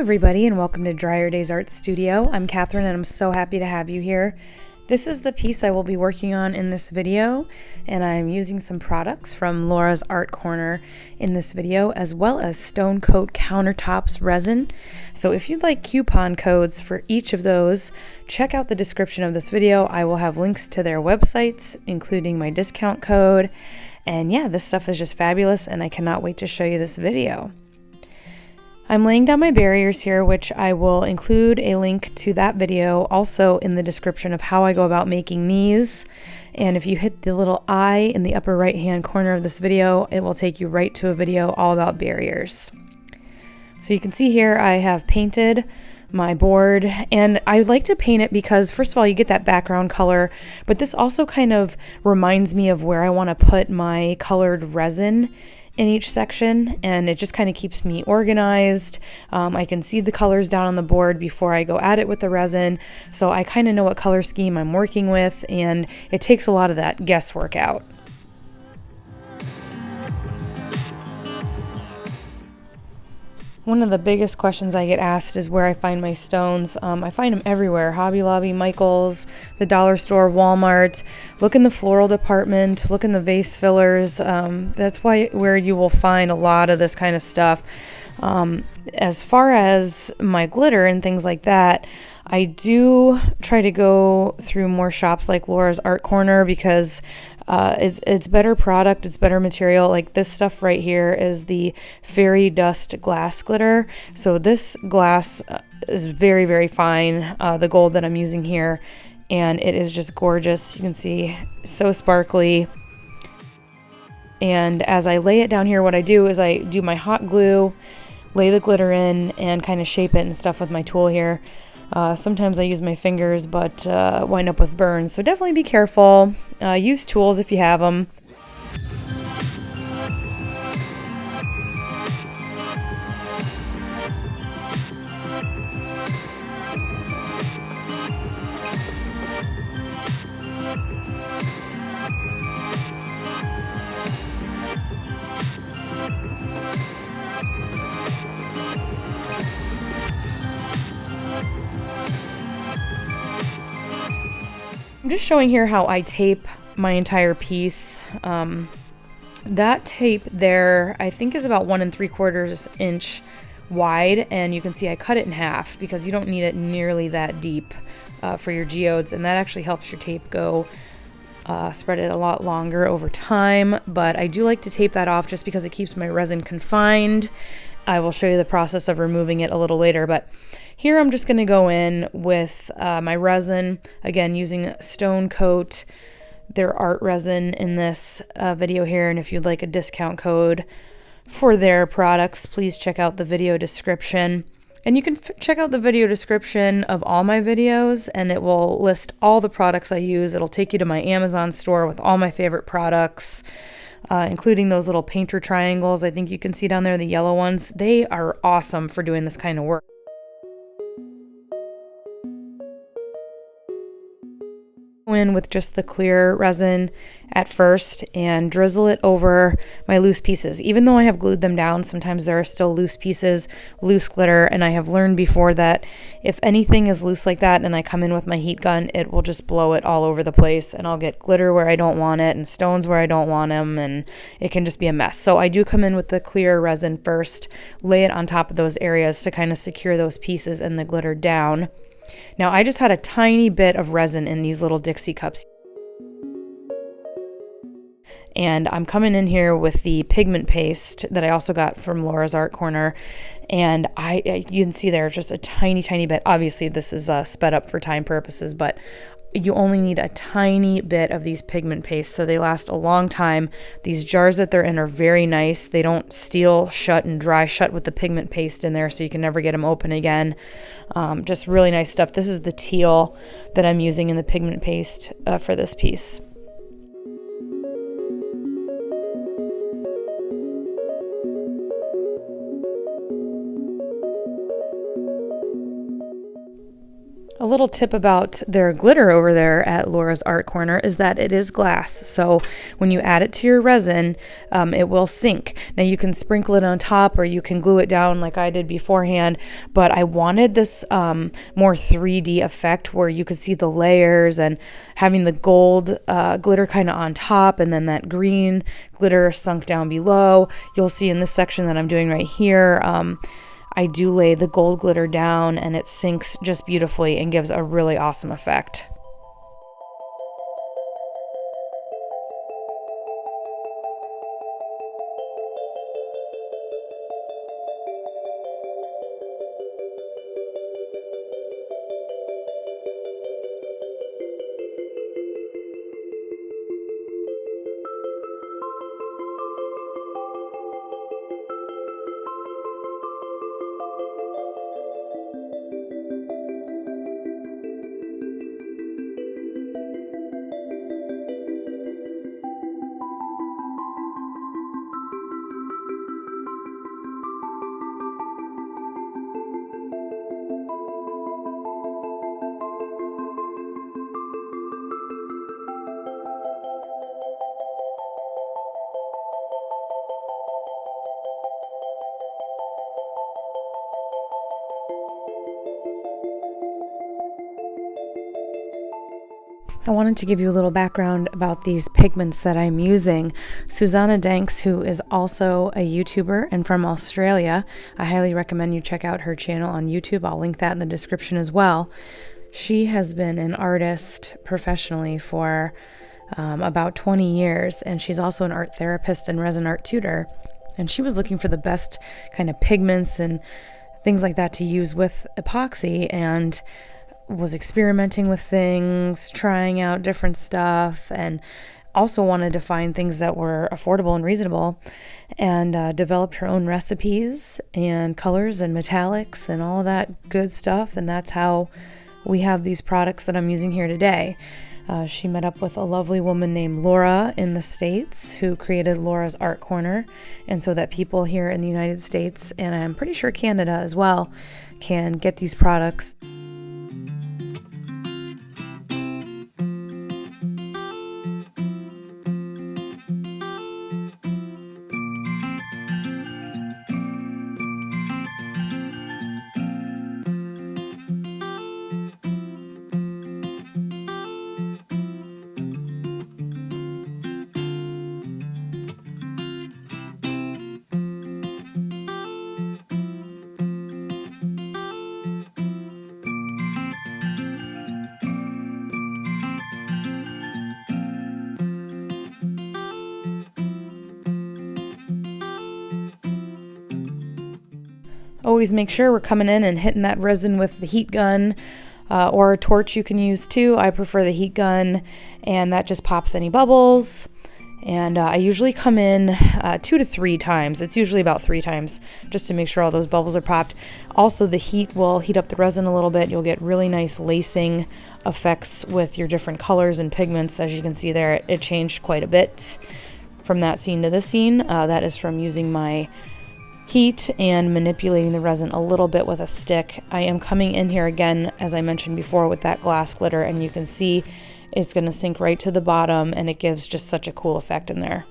everybody, and welcome to Dryer Days Art Studio. I'm Catherine and I'm so happy to have you here. This is the piece I will be working on in this video, and I'm using some products from Laura's Art Corner in this video, as well as Stone Coat Countertops resin. So if you'd like coupon codes for each of those, check out the description of this video. I will have links to their websites, including my discount code. And yeah, this stuff is just fabulous and I cannot wait to show you this video. I'm laying down my barriers here, which I will include a link to that video also in the description of how I go about making these. And if you hit the little I in the upper right hand corner of this video, it will take you right to a video all about barriers. So you can see here I have painted my board, and I like to paint it because first of all you get that background color, but this also kind of reminds me of where I want to put my colored resin in each section, and it just kind of keeps me organized. I can see the colors down on the board before I go at it with the resin, so I kind of know what color scheme I'm working with, and it takes a lot of that guesswork out. One of the biggest questions I get asked is where I find my stones. I find them everywhere: Hobby Lobby, Michael's, the dollar store, Walmart. Look in the floral department, look in the vase fillers. That's where you will find a lot of this kind of stuff. As far as my glitter and things like that, I do try to go through more shops like Laura's Art Corner because it's better product, it's better material. Like this stuff right here is the fairy dust glass glitter. So this glass is very, very fine, the gold that I'm using here, and it is just gorgeous. You can see so sparkly. And as I lay it down here, what I do is I do my hot glue, lay the glitter in, and kind of shape it and stuff with my tool here. Sometimes I use my fingers, but wind up with burns. So definitely be careful. Use tools if you have them. I'm just showing here how I tape my entire piece. That tape there I think is about 1 3/4 inch wide, and you can see I cut it in half because you don't need it nearly that deep for your geodes, and that actually helps your tape go spread it a lot longer over time. But I do like to tape that off just because it keeps my resin confined. I will show you the process of removing it a little later, but here I'm just going to go in with my resin, again using Stone Coat, their art resin in this video here. And if you'd like a discount code for their products, please check out the video description. And you can check out the video description of all my videos, and it will list all the products I use. It'll take you to my Amazon store with all my favorite products, including those little painter triangles I think you can see down there, the yellow ones. They are awesome for doing this kind of work. Go in with just the clear resin at first and drizzle it over my loose pieces. Even though I have glued them down, sometimes there are still loose pieces, loose glitter, and I have learned before that if anything is loose like that and I come in with my heat gun, it will just blow it all over the place, and I'll get glitter where I don't want it and stones where I don't want them, and it can just be a mess. So I do come in with the clear resin first, lay it on top of those areas to kind of secure those pieces and the glitter down. Now I just had a tiny bit of resin in these little Dixie cups, and I'm coming in here with the pigment paste that I also got from Laura's Art Corner, and you can see there's just a tiny bit. Obviously this is sped up for time purposes, but you only need a tiny bit of these pigment pastes, so they last a long time. These jars that they're in are very nice. They don't seal shut and dry shut with the pigment paste in there, so you can never get them open again. Just really nice stuff. This is the teal that I'm using in the pigment paste for this piece. A little tip about their glitter over there at Laura's Art Corner is that it is glass. So when you add it to your resin, it will sink. Now you can sprinkle it on top or you can glue it down like I did beforehand, but I wanted this more 3D effect where you could see the layers and having the gold glitter kind of on top and then that green glitter sunk down below. You'll see in this section that I'm doing right here, I do lay the gold glitter down and it sinks just beautifully and gives a really awesome effect. I wanted to give you a little background about these pigments that I'm using. Susanna Danks, who is also a YouTuber and from Australia, I highly recommend you check out her channel on YouTube. I'll link that in the description as well. She has been an artist professionally for about 20 years, and she's also an art therapist and resin art tutor. And she was looking for the best kind of pigments and things like that to use with epoxy, and was experimenting with things, trying out different stuff, and also wanted to find things that were affordable and reasonable, and developed her own recipes and colors and metallics and all of that good stuff. And that's how we have these products that I'm using here today. She met up with a lovely woman named Laura in the States who created Laura's Art Corner, and so that people here in the United States, and I'm pretty sure Canada as well, can get these products. Always make sure we're coming in and hitting that resin with the heat gun or a torch you can use too. I prefer the heat gun, and that just pops any bubbles. And I usually come in 2 to 3 times. It's usually about 3 times just to make sure all those bubbles are popped. Also, the heat will heat up the resin a little bit. You'll get really nice lacing effects with your different colors and pigments. As you can see there, it changed quite a bit from that scene to this scene. That is from using my heat and manipulating the resin a little bit with a stick. I am coming in here again, as I mentioned before, with that glass glitter, and you can see it's going to sink right to the bottom, and it gives just such a cool effect in there.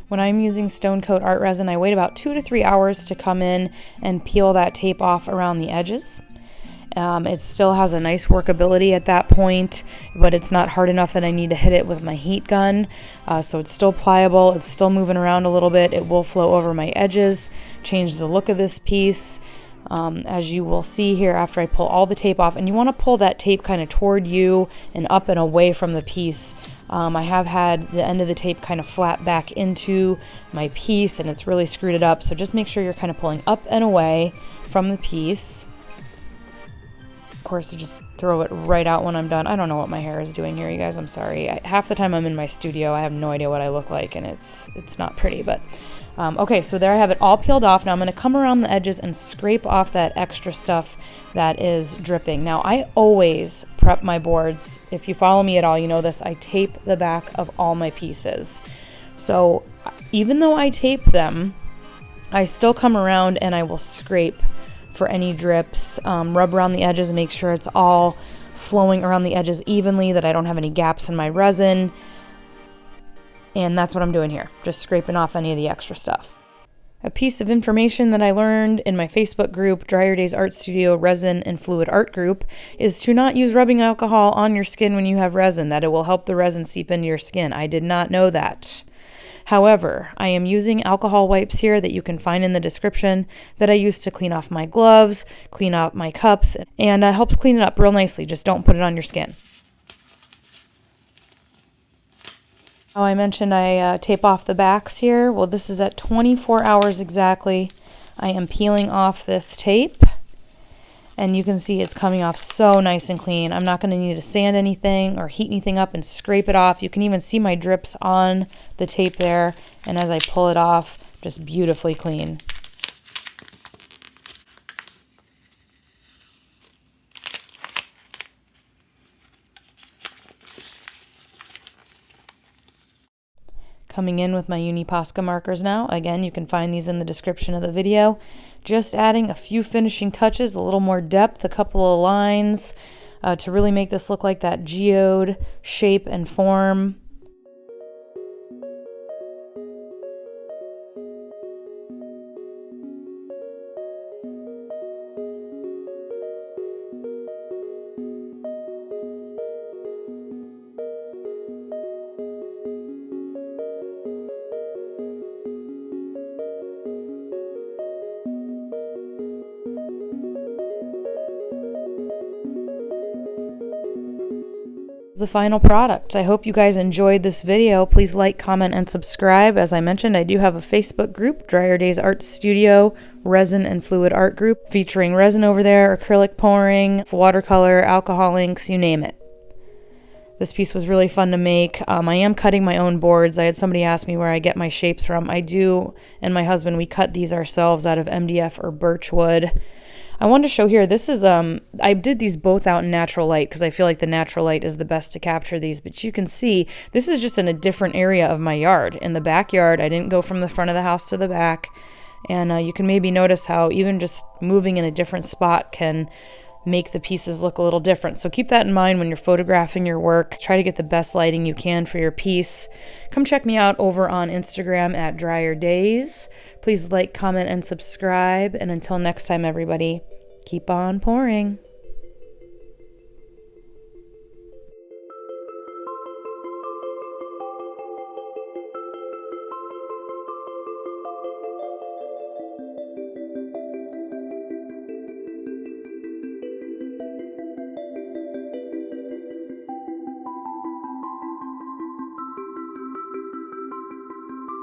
When I'm using Stone Coat art resin, I wait about 2 to 3 hours to come in and peel that tape off around the edges. It still has a nice workability at that point, but it's not hard enough that I need to hit it with my heat gun. So it's still pliable, it's still moving around a little bit. It will flow over my edges, change the look of this piece, as you will see here after I pull all the tape off. And you want to pull that tape kind of toward you and up and away from the piece. I have had the end of the tape kind of flat back into my piece, and it's really screwed it up. So just make sure you're kind of pulling up and away from the piece. Of course, to just throw it right out when I'm done. I don't know what my hair is doing here, you guys. I'm sorry. Half the time I'm in my studio, I have no idea what I look like, and it's not pretty. But okay, so there I have it all peeled off. Now I'm going to come around the edges and scrape off that extra stuff that is dripping. Now I always prep my boards. If you follow me at all, you know this. I tape the back of all my pieces. So even though I tape them, I still come around and I will scrape for any drips, rub around the edges and make sure it's all flowing around the edges evenly, that I don't have any gaps in my resin. And that's what I'm doing here, just scraping off any of the extra stuff. A piece of information that I learned in my Facebook group, Dry Your Days Art Studio Resin and Fluid Art Group, is to not use rubbing alcohol on your skin when you have resin, that it will help the resin seep into your skin. I did not know that. However, I am using alcohol wipes here that you can find in the description that I use to clean off my gloves, clean out my cups, and helps clean it up real nicely. Just don't put it on your skin. Oh, I mentioned I tape off the backs here. Well, this is at 24 hours exactly. I am peeling off this tape, and you can see it's coming off so nice and clean. I'm not going to need to sand anything or heat anything up and scrape it off. You can even see my drips on the tape there, and as I pull it off, just beautifully clean. Coming in with my Uni Posca markers now. Again, you can find these in the description of the video. Just adding a few finishing touches, a little more depth, a couple of lines to really make this look like that geode shape and form. The final product. I hope you guys enjoyed this video. Please like, comment, and subscribe. As I mentioned, I do have a Facebook group, Dry Your Days Art Studio Resin and Fluid Art Group, featuring resin over there, acrylic pouring, watercolor, alcohol inks, you name it. This piece was really fun to make. I am cutting my own boards. I had somebody ask me where I get my shapes from. I do, and my husband, we cut these ourselves out of MDF or birch wood. I wanted to show here, this is, I did these both out in natural light because I feel like the natural light is the best to capture these, but you can see this is just in a different area of my yard. In the backyard, I didn't go from the front of the house to the back, and you can maybe notice how even just moving in a different spot can make the pieces look a little different. So keep that in mind when you're photographing your work. Try to get the best lighting you can for your piece. Come check me out over on Instagram at Dry Your Days. Please like, comment, and subscribe. And until next time, everybody, keep on pouring.